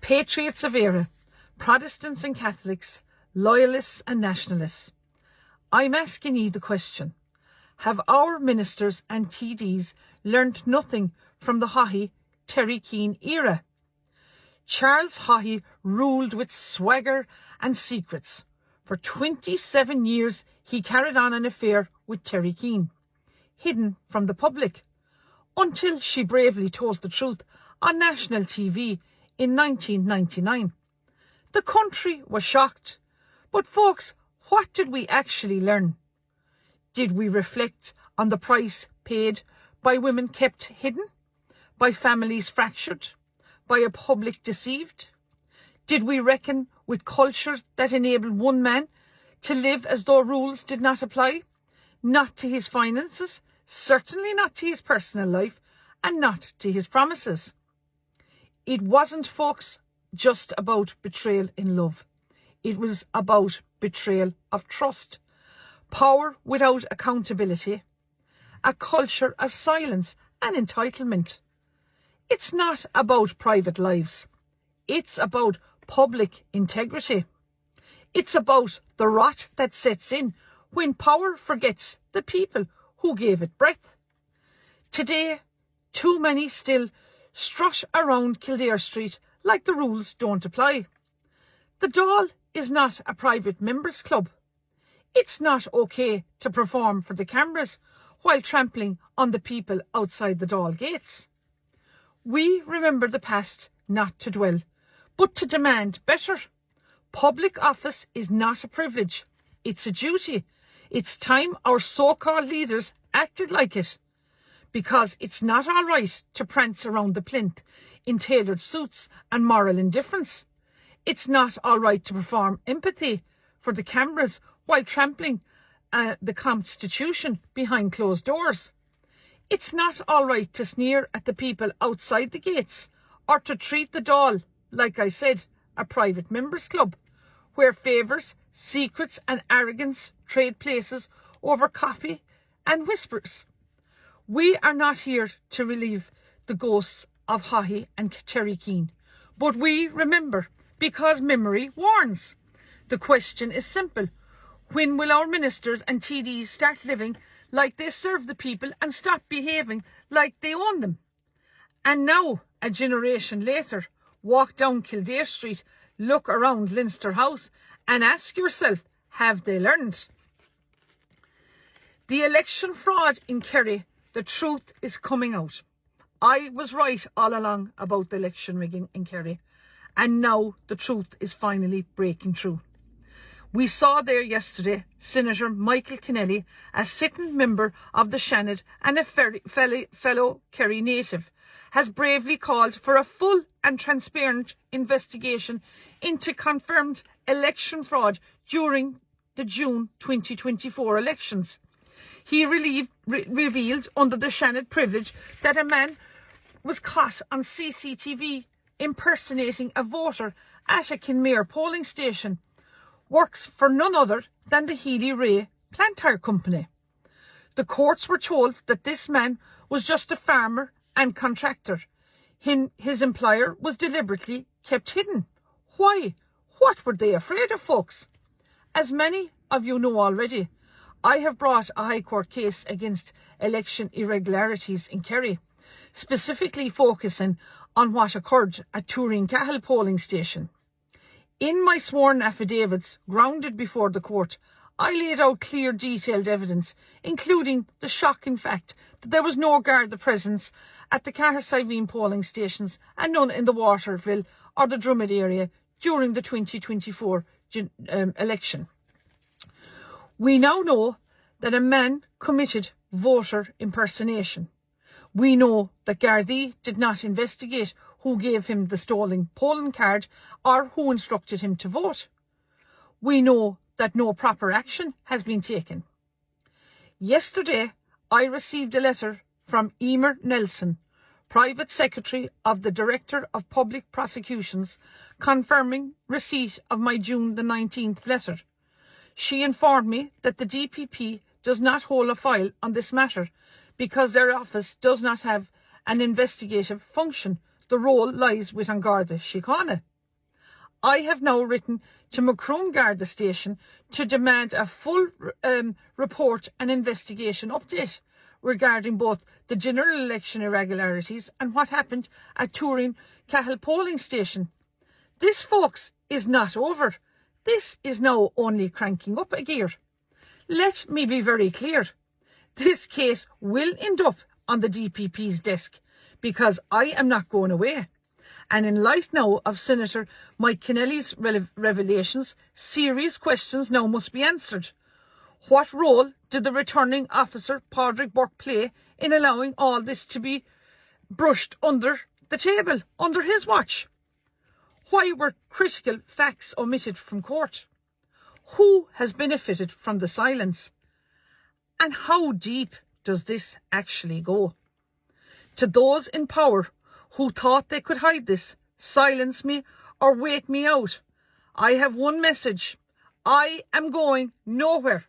Patriots of era, Protestants and Catholics, Loyalists and Nationalists. I'm asking you the question, have our ministers and TDs learnt nothing from the Haughey Terry Keane era? Charles Haughey ruled with swagger and secrets. For 27 years he carried on an affair with Terry Keane, hidden from the public, until she bravely told the truth on national TV in 1999. The country was shocked. But folks, what did we actually learn? Did we reflect on the price paid by women kept hidden, by families fractured, by a public deceived? Did we reckon with cultures that enabled one man to live as though rules did not apply? Not to his finances, certainly not to his personal life, and not to his promises. It wasn't, folks, just about betrayal in love. It was about betrayal of trust, power without accountability, a culture of silence and entitlement. It's not about private lives. It's about public integrity. It's about the rot that sets in when power forgets the people who gave it breath. Today, too many still strut around Kildare Street like the rules don't apply. The Dáil is not a private members club. It's not okay to perform for the cameras while trampling on the people outside the Dáil gates. We remember the past not to dwell, but to demand better. Public office is not a privilege, it's a duty. It's time our so-called leaders acted like it. Because it's not all right to prance around the plinth in tailored suits and moral indifference. It's not all right to perform empathy for the cameras while trampling the Constitution behind closed doors. It's not all right to sneer at the people outside the gates or to treat the Dáil, like I said, a private members club, where favours, secrets and arrogance trade places over coffee and whispers. We are not here to relieve the ghosts of Haughey and Terry Keane, but we remember because memory warns. The question is simple. When will our ministers and TDs start living like they serve the people and stop behaving like they own them? And now, a generation later, walk down Kildare Street, look around Leinster House and ask yourself, have they learned? The election fraud in Kerry, the truth is coming out. I was right all along about the election rigging in Kerry, and now the truth is finally breaking through. We saw there yesterday Senator Michael Kennelly, a sitting member of the Seanad and a fellow Kerry native, has bravely called for a full and transparent investigation into confirmed election fraud during the June 2024 elections. He revealed under the Seanad privilege that a man was caught on CCTV impersonating a voter at a Kinmare polling station, works for none other than the Healy Ray plant hire company. The courts were told that this man was just a farmer and contractor. His employer was deliberately kept hidden. Why? What were they afraid of, folks? As many of you know already, I have brought a High Court case against election irregularities in Kerry, specifically focusing on what occurred at Turin-Cahill polling station. In my sworn affidavits, grounded before the court, I laid out clear detailed evidence, including the shocking fact that there was no Garda presence at the Cahersiveen polling stations and none in the Waterville or the Drummond area during the 2024 election. We now know that a man committed voter impersonation. We know that Gardaí did not investigate who gave him the stolen polling card or who instructed him to vote. We know that no proper action has been taken. Yesterday, I received a letter from Emer Nelson, Private Secretary of the Director of Public Prosecutions, confirming receipt of my June the 19th letter. She informed me that the DPP does not hold a file on this matter because their office does not have an investigative function. The role lies with An Garda Síochána. I have now written to Macroom Garda Station to demand a full report and investigation update regarding both the general election irregularities and what happened at Turin Cahill polling station. This, folks, is not over. This is now only cranking up a gear. Let me be very clear. This case will end up on the DPP's desk because I am not going away. And in light now of Senator Mike Kennelly's revelations, serious questions now must be answered. What role did the returning officer, Padraig Burke, play in allowing all this to be brushed under the table, under his watch? Why were critical facts omitted from court? Who has benefited from the silence? And how deep does this actually go? To those in power who thought they could hide this, silence me, or wait me out, I have one message. I am going nowhere.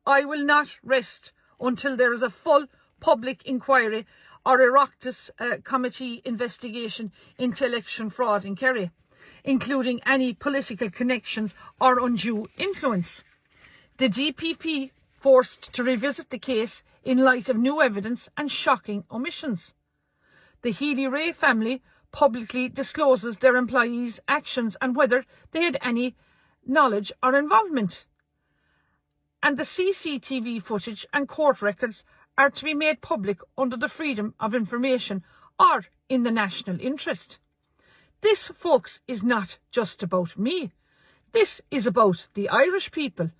I will not rest until there is a full public inquiry or a Oireachtas committee investigation into election fraud in Kerry, including any political connections or undue influence. The DPP forced to revisit the case in light of new evidence and shocking omissions. The Healy-Rae family publicly discloses their employees' actions and whether they had any knowledge or involvement. And the CCTV footage and court records are to be made public under the Freedom of Information or in the national interest. This, folks, is not just about me. This is about the Irish people,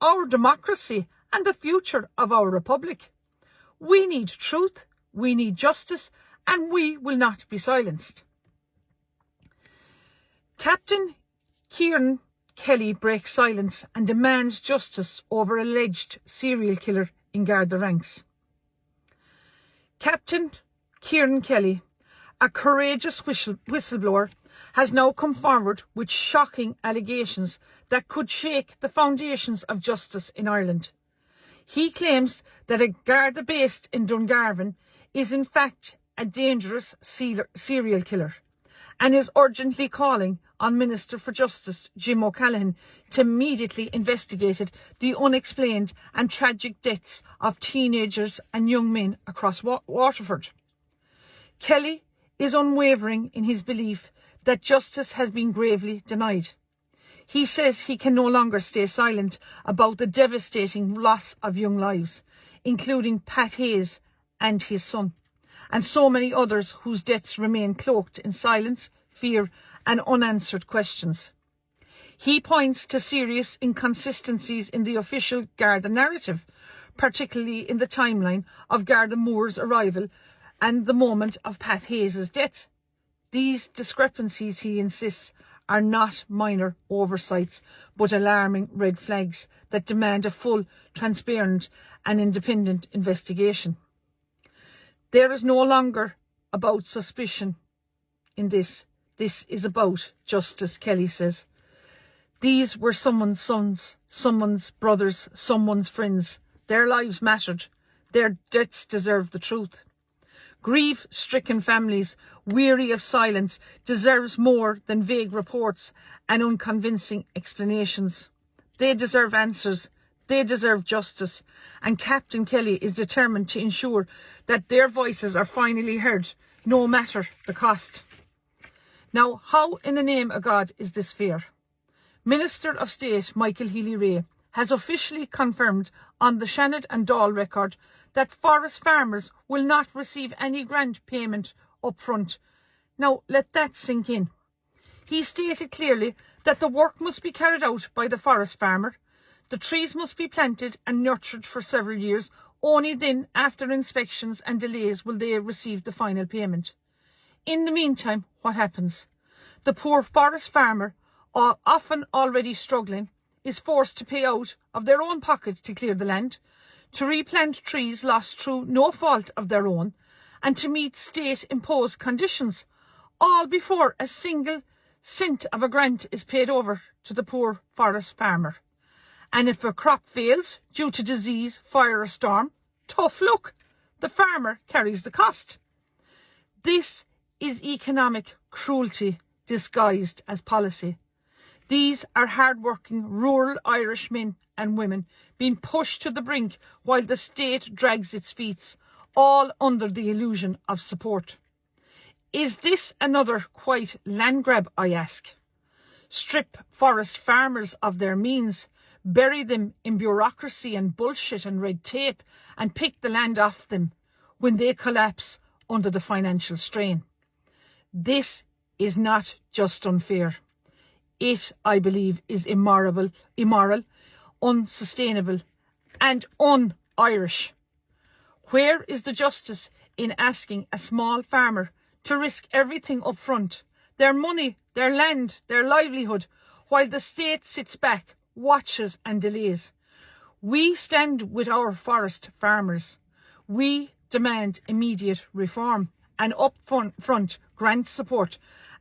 our democracy and the future of our republic. We need truth, we need justice, and we will not be silenced. Captain Ciarán Kelly breaks silence and demands justice over alleged serial killer in Garda ranks. Captain Ciarán Kelly, a courageous whistleblower, has now come forward with shocking allegations that could shake the foundations of justice in Ireland. He claims that a Garda based in Dungarvan is in fact a dangerous serial killer and is urgently calling on Minister for Justice Jim O'Callaghan to immediately investigate the unexplained and tragic deaths of teenagers and young men across Waterford. Kelly is unwavering in his belief that justice has been gravely denied. He says he can no longer stay silent about the devastating loss of young lives, including Pat Hayes and his son, and so many others whose deaths remain cloaked in silence, fear and unanswered questions. He points to serious inconsistencies in the official Garda narrative, particularly in the timeline of Garda Moore's arrival and the moment of Pat Hayes' death. These discrepancies, he insists, are not minor oversights, but alarming red flags that demand a full, transparent and independent investigation. There is no longer about suspicion in this. This is about justice, Kelly says. These were someone's sons, someone's brothers, someone's friends. Their lives mattered. Their deaths deserve the truth. Grief-stricken families, weary of silence, deserves more than vague reports and unconvincing explanations. They deserve answers. They deserve justice. And Captain Kelly is determined to ensure that their voices are finally heard, no matter the cost. Now, how in the name of God is this fair? Minister of State Michael Healy-Rae has officially confirmed on the Shannon and Dáil record that forest farmers will not receive any grant payment up front. Now, let that sink in. He stated clearly that the work must be carried out by the forest farmer. The trees must be planted and nurtured for several years. Only then, after inspections and delays, will they receive the final payment. In the meantime, what happens? The poor forest farmer, often already struggling, is forced to pay out of their own pocket to clear the land, to replant trees lost through no fault of their own, and to meet state-imposed conditions, all before a single cent of a grant is paid over to the poor forest farmer. And if a crop fails due to disease, fire or storm, tough luck, the farmer carries the cost. This is economic cruelty disguised as policy. These are hard-working rural Irish men and women being pushed to the brink while the state drags its feet, all under the illusion of support. Is this another quiet land grab, I ask? Strip forest farmers of their means, bury them in bureaucracy and bullshit and red tape, and pick the land off them when they collapse under the financial strain. This is not just unfair. It, I believe, is immoral, unsustainable, and un-Irish. Where is the justice in asking a small farmer to risk everything up front, their money, their land, their livelihood, while the state sits back, watches and delays? We stand with our forest farmers. We demand immediate reform and upfront grant support.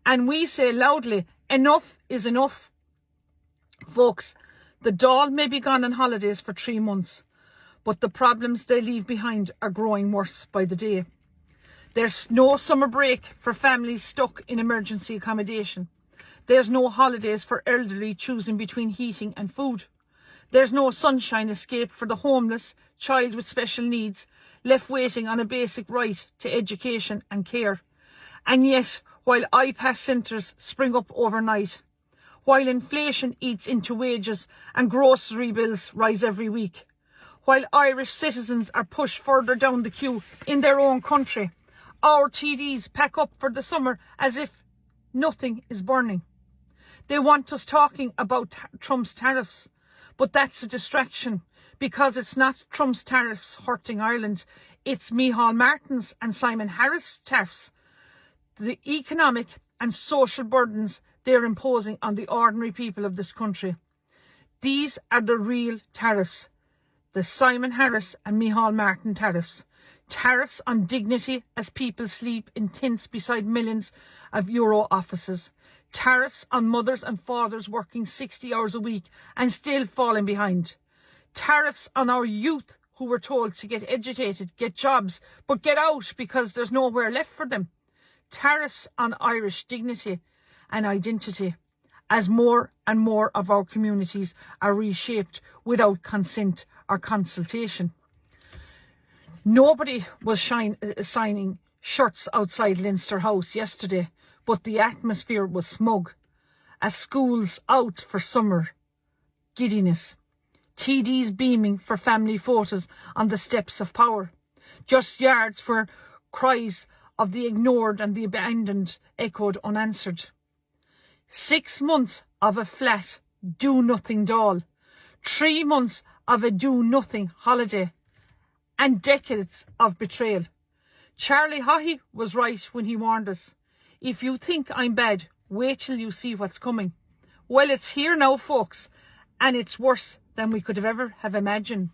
And we say loudly, enough is enough. Folks, the Dáil may be gone on holidays for 3 months, but the problems they leave behind are growing worse by the day. There's no summer break for families stuck in emergency accommodation. There's no holidays for elderly choosing between heating and food. There's no sunshine escape for the homeless, child with special needs, left waiting on a basic right to education and care. And yet, while iPass centres spring up overnight, while inflation eats into wages and grocery bills rise every week, while Irish citizens are pushed further down the queue in their own country, our TDs pack up for the summer as if nothing is burning. They want us talking about Trump's tariffs, but that's a distraction, because it's not Trump's tariffs hurting Ireland, it's Micheál Martin's and Simon Harris' tariffs. The economic and social burdens they're imposing on the ordinary people of this country. These are the real tariffs, the Simon Harris and Micheál Martin tariffs. Tariffs on dignity as people sleep in tents beside millions of euro offices. Tariffs on mothers and fathers working 60 hours a week and still falling behind. Tariffs on our youth who were told to get educated, get jobs, but get out because there's nowhere left for them. Tariffs on Irish dignity and identity, as more and more of our communities are reshaped without consent or consultation. Nobody was signing shirts outside Leinster House yesterday, but the atmosphere was smug. As schools out for summer, giddiness. TDs beaming for family photos on the steps of power. Just yards for cries of the ignored and the abandoned echoed unanswered. 6 months of a flat do-nothing Dáil. 3 months of a do-nothing holiday. And decades of betrayal. Charlie Haughey was right when he warned us. If you think I'm bad, wait till you see what's coming. Well, it's here now, folks, and it's worse than we could have ever have imagined.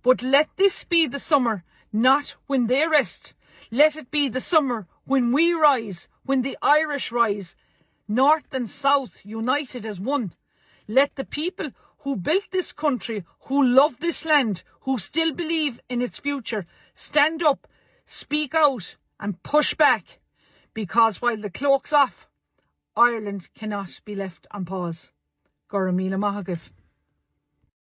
But let this be the summer, not when they rest. Let it be the summer when we rise, when the Irish rise, North and South united as one. Let the people who built this country, who love this land, who still believe in its future, stand up, speak out and push back. Because while the cloak's off, Ireland cannot be left on pause. Gora Míle Maithagibh.